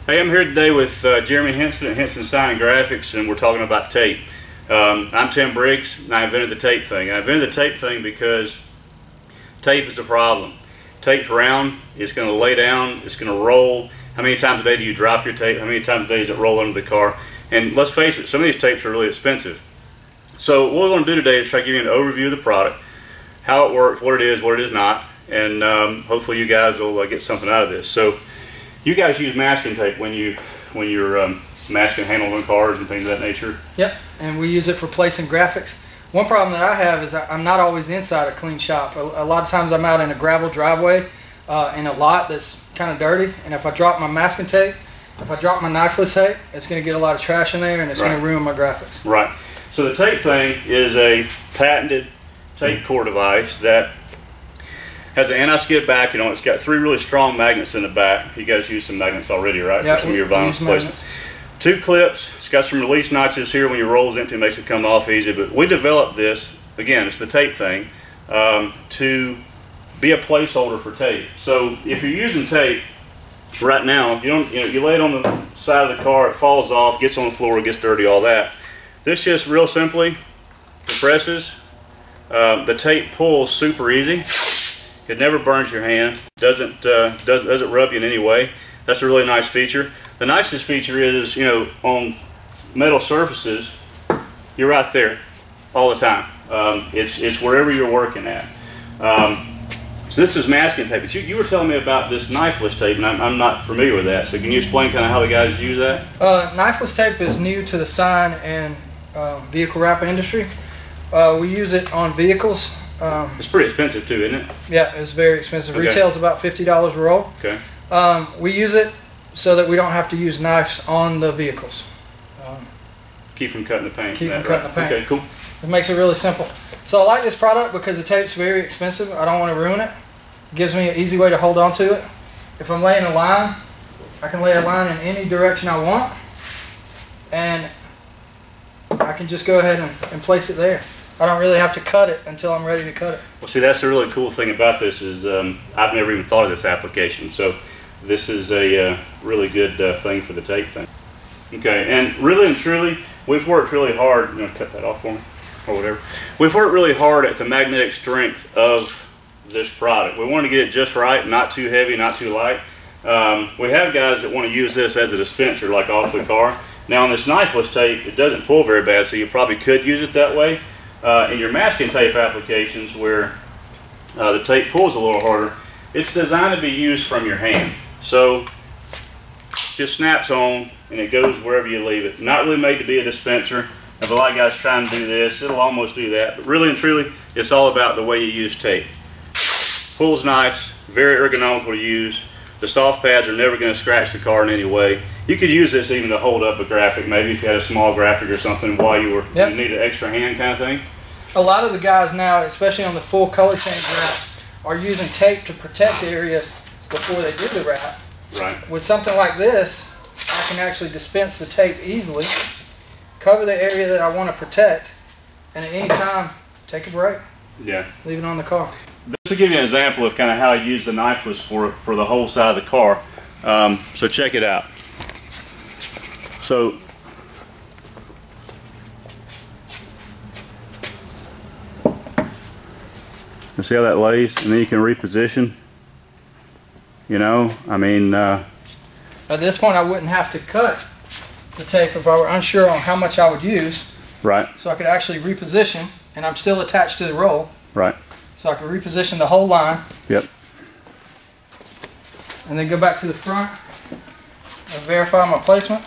Hey, I'm here today with Jeremy Henson at Henson Sign and Graphics, and we're talking about tape. I'm Tim Briggs, and I invented the tape thing. I invented the tape thing because tape is a problem. Tape's round, it's going to lay down, it's going to roll. How many times a day do you drop your tape? How many times a day does it roll under the car? And let's face it, some of these tapes are really expensive. So what we're going to do today is try to give you an overview of the product, how it works, what it is not, and hopefully you guys will get something out of this. So you guys use masking tape when you're masking handles on cars and things of that nature? Yep, and we use it for placing graphics. One problem that I have is I'm not always inside a clean shop. A lot of times I'm out in a gravel driveway in a lot that's kind of dirty, and if I drop my masking tape, if I drop my knifeless tape, it's going to get a lot of trash in there and it's going to ruin my graphics. Right. So the tape thing is a patented tape core device that has an anti-skid back. You know, it's got 3 really strong magnets in the back. You guys use some magnets already, right? Yeah, for some of your vinyl placements. 2 clips. It's got some release notches here. When your roll is empty, it makes it come off easy. But we developed this, again, it's the tape thing, to be a placeholder for tape. So if you're using tape right now, you lay it on the side of the car, it falls off, gets on the floor, gets dirty, all that. This just real simply compresses. The tape pulls super easy. It never burns your hand. Doesn't rub you in any way. That's a really nice feature. The nicest feature is, on metal surfaces, you're right there all the time. It's wherever you're working at. So this is masking tape. But you were telling me about this knifeless tape, and I'm not familiar with that. So can you explain kind of how the guys use that? Knifeless tape is new to the sign and vehicle wrapper industry. We use it on vehicles. It's pretty expensive too, isn't it? Yeah, it's very expensive. Okay. Retails about $50 a roll. Okay. We use it so that we don't have to use knives on the vehicles. Keep from cutting the paint. Keep from cutting the paint. Okay, cool. It makes it really simple. So I like this product because the tape's very expensive. I don't want to ruin it. It gives me an easy way to hold on to it. If I'm laying a line, I can lay a line in any direction I want, and I can just go ahead and place it there. I don't really have to cut it until I'm ready to cut it. Well, see, that's the really cool thing about this is I've never even thought of this application. So this is a really good thing for the tape thing. Okay, and really and truly, we've worked really hard. You know, cut that off for me, or whatever. We've worked really hard at the magnetic strength of this product. We want to get it just right, not too heavy, not too light. We have guys that want to use this as a dispenser, like off the car. Now on this knifeless tape, it doesn't pull very bad, so you probably could use it that way. In your masking tape applications where the tape pulls a little harder, it's designed to be used from your hand. So it just snaps on and it goes wherever you leave it. Not really made to be a dispenser. If a lot of guys try and do this, it'll almost do that. But really and truly, it's all about the way you use tape. Pulls nice, very ergonomical to use. The soft pads are never going to scratch the car in any way. You could use this even to hold up a graphic, maybe if you had a small graphic or something while you need an extra hand kind of thing. A lot of the guys now, especially on the full color change wrap, are using tape to protect areas before they do the wrap. Right. With something like this, I can actually dispense the tape easily, cover the area that I want to protect, and at any time, take a break. Yeah. Leave it on the car. This will give you an example of kind of how I use the knifeless for the whole side of the car. So check it out. So you see how that lays, and then you can reposition. You know, I mean. At this point, I wouldn't have to cut the tape if I were unsure on how much I would use. Right. So I could actually reposition, and I'm still attached to the roll. Right. So I can reposition the whole line. Yep. And then go back to the front and verify my placement.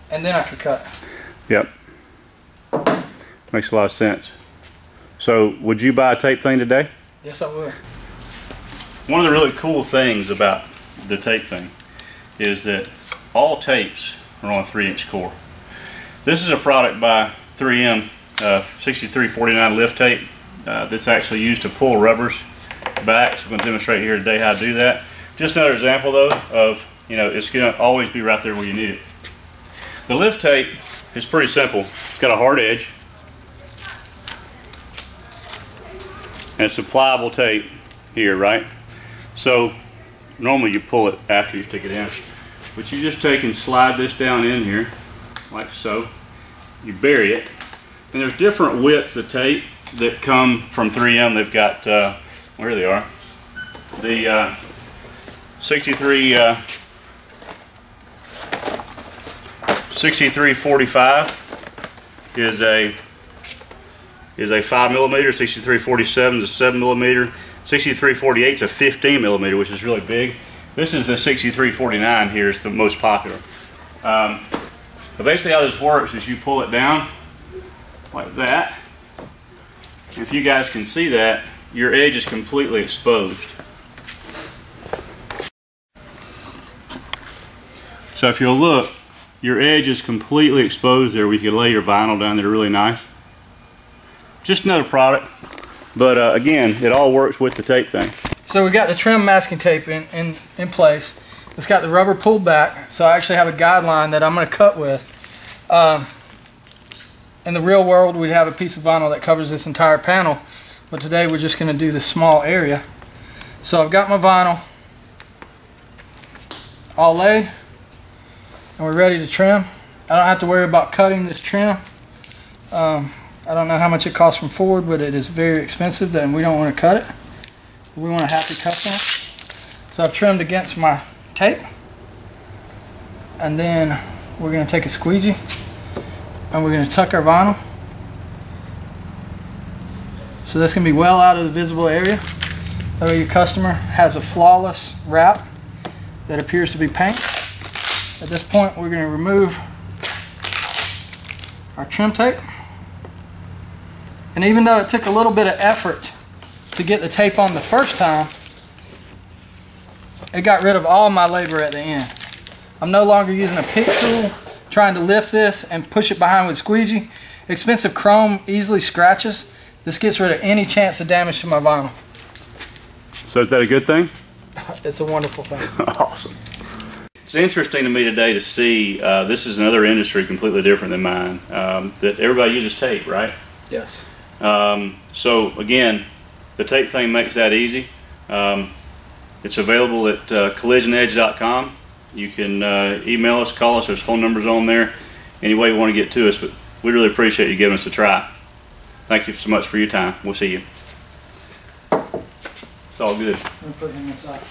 And then I can cut. Yep. Makes a lot of sense. So would you buy a tape thing today? Yes, I would. One of the really cool things about the tape thing is that all tapes are on a 3-inch core. This is a product by 3M, 6349 lift tape that's actually used to pull rubbers back. So I'm going to demonstrate here today how to do that. Just another example though of, it's going to always be right there where you need it. The lift tape is pretty simple. It's got a hard edge and it's a pliable tape here, right? So normally you pull it after you stick it in, but you just take and slide this down in here, like so. You bury it, and there's different widths of tape that come from 3M. They've got, where they are, the 6345 is a 5 millimeter, 6347 is a 7 millimeter, 6348 is a 15 millimeter, which is really big. This is the 6349 here, is the most popular. But basically how this works is you pull it down like that. If you guys can see that, your edge is completely exposed. So if you'll look, your edge is completely exposed there, where you can lay your vinyl down there really nice. Just another product, but again, it all works with the tape thing. So we got the trim masking tape in place. It's got the rubber pulled back, so I actually have a guideline that I'm going to cut with. In the real world, we'd have a piece of vinyl that covers this entire panel, but today we're just going to do this small area. So I've got my vinyl all laid, and we're ready to trim. I don't have to worry about cutting this trim. I don't know how much it costs from Ford, but it is very expensive, and we don't want to cut it. We want a happy customer. So I've trimmed against my tape, and then we're going to take a squeegee and we're going to tuck our vinyl so that's going to be well out of the visible area. That way your customer has a flawless wrap that appears to be paint. At this point, we're going to remove our trim tape, and even though it took a little bit of effort to get the tape on the first time, it got rid of all my labor at the end. I'm no longer using a pick tool trying to lift this and push it behind with squeegee. Expensive chrome easily scratches. This gets rid of any chance of damage to my vinyl. So is that a good thing? It's a wonderful thing. Awesome. It's interesting to me today to see, this is another industry completely different than mine, that everybody uses tape, right? Yes. So again, the tape thing makes that easy. It's available at collisionedge.com. You can email us, call us, there's phone numbers on there, any way you want to get to us, but we really appreciate you giving us a try. Thank you so much for your time. We'll see you. It's all good. I'm putting it inside.